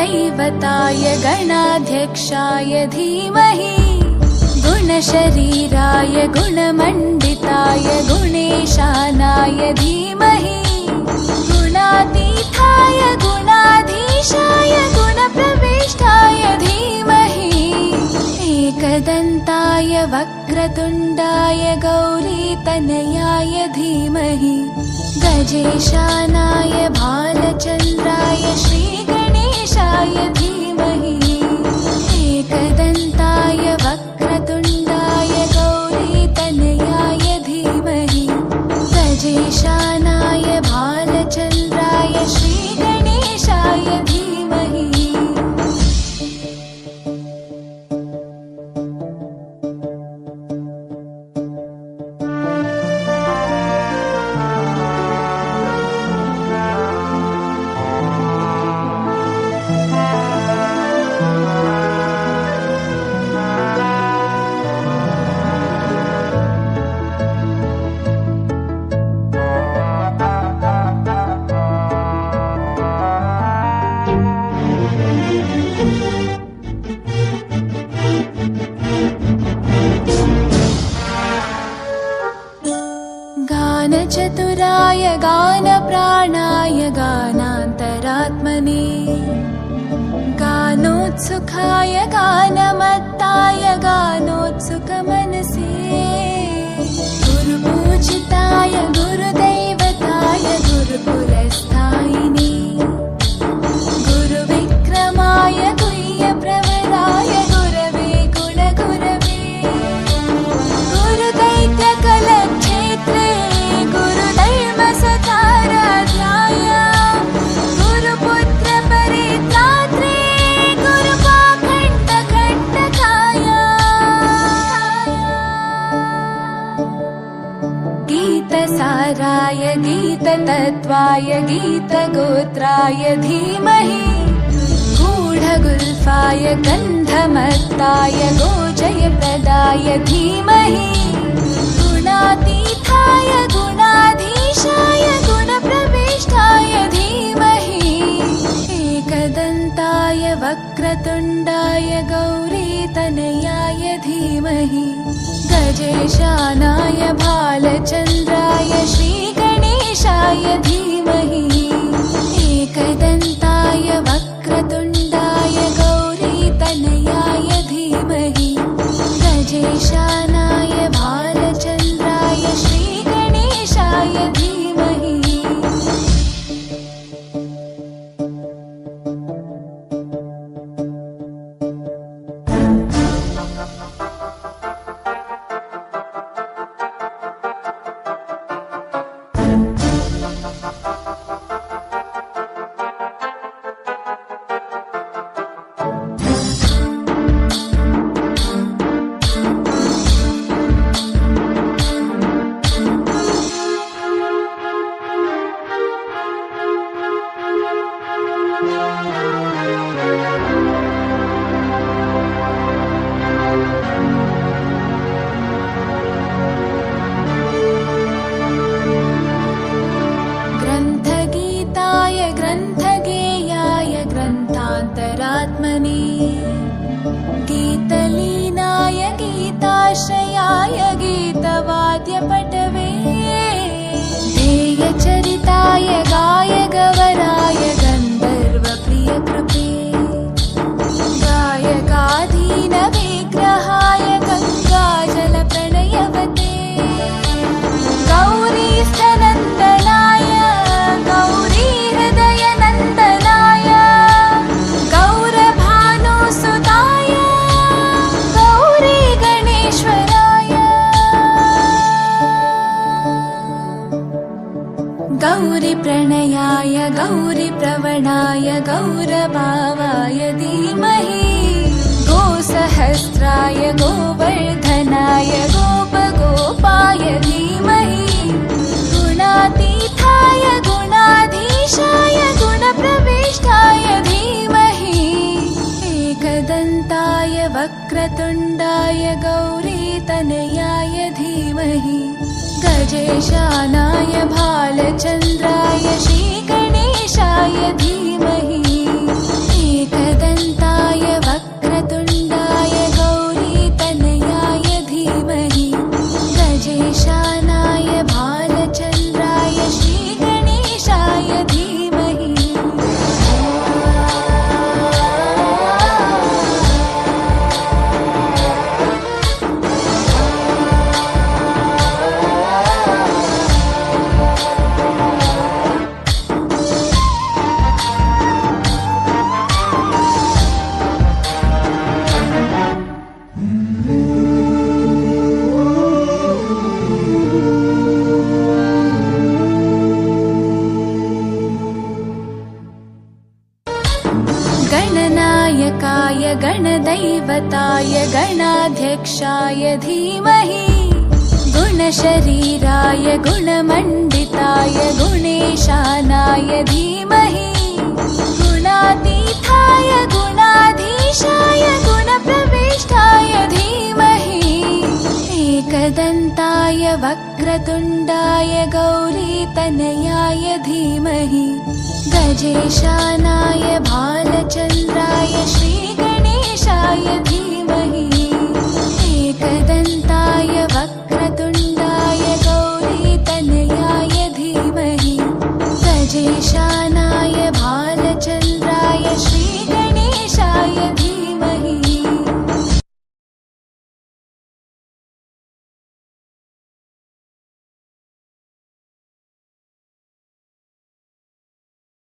गुरुदैवताय गणाध्यक्षाय धीमहि गुणशरीराय गुणमण्डिताय गुणेशानाय धीमहि गुणातीताय गुणाधीशाय गुणप्रविष्टाय धीमहि एकदन्ताय वक्रतुण्डाय गौरीतनयाय धीमहि गजेशानाय भालचन्द्राय श्रीगणेशाय धीमहि एकदन्ताय वक्रतुण्डाय गौरीतनयाय धीमहि गजेशानाय भालचन्द्राय श्रीगणेशाय धीमहि। गानचतुराय गानप्राणाय गानान्तरात्मने गानोत्सुकाय गानमत्ताय गानोत्सुकमनसे गुरुपूजिताय गुरुदैवताय गुरुकुलस्थायिने गुरुविक्रमाय गुह्यप्रवराय गुरवे गुणगुरवे गुरुदैत्यकलक्षेत्रे गुरुधर्मसताराध्याय गुरुपुत्रपरित्रात्रे गुरुपाखण्डकण्टकाय गीतसाराय गीततत्त्वाय गीतगोत्राय धीमहि गूढगुल्फाय गन्धमत्ताय गोजयप्रदाय धीमहि गुणातीताय गुणाधीशाय गुणप्रविष्टाय धीमहि एकदन्ताय वक्रतुण्डाय गौरीतनयाय धीमहि गजेशानाय भालचन्द्राय श्रीगणेशाय धीमहि एकदन्ताय वक्रतुण्डाय गौरीतनयाय धीमहि गजेशानाय भालचन्द्राय श्रीगणेशाय धीमहि। ग्रन्थगीताय ग्रन्थगेयाय ग्रन्थान्तरात्मने गीतलीनाय गीताश्रयाय गीतवाद्यपटवे ध्येयचरिताय गायगवराय गन्धर्वप्रियकृपे गायकाधीनविग्रहाय गङ्गाजलप्रणयवते गौरीस्तनन्दनाय गौरीहृदयनन्दनाय गौरभानुसुताय गौरीगणेश्वराय गौरीप्रणयाय गौरीप्रवणाय गौरभावाय धीमहि गोसहस्राय गोवर्धनाय गोपगोपाय धीमहि गुणातीताय गुणाधीशाय गुणप्रविष्टाय धीमहि एकदन्ताय वक्रतुण्डाय गौरीतनयाय धीमहि गजेशानाय भालचन्द्राय श्रीगणेशाय धीमहि गजेशानाय भालचन्द्राय श्रीगणेशाय धीमहि गणनायकाय गणदैवताय गणाध्यक्षाय धीमहि गुणशरीराय गुणमण्डिताय गुणेशानाय धीमहि गुणातीताय गुणाधीशाय गुणप्रविष्टाय धीमहि एकदन्ताय वक्रतुण्डाय गौरीतनयाय धीमहि गजेशानाय भालचन्द्राय श्रीगणेशाय धीमहि एकदन्ताय वक्रतुण्डाय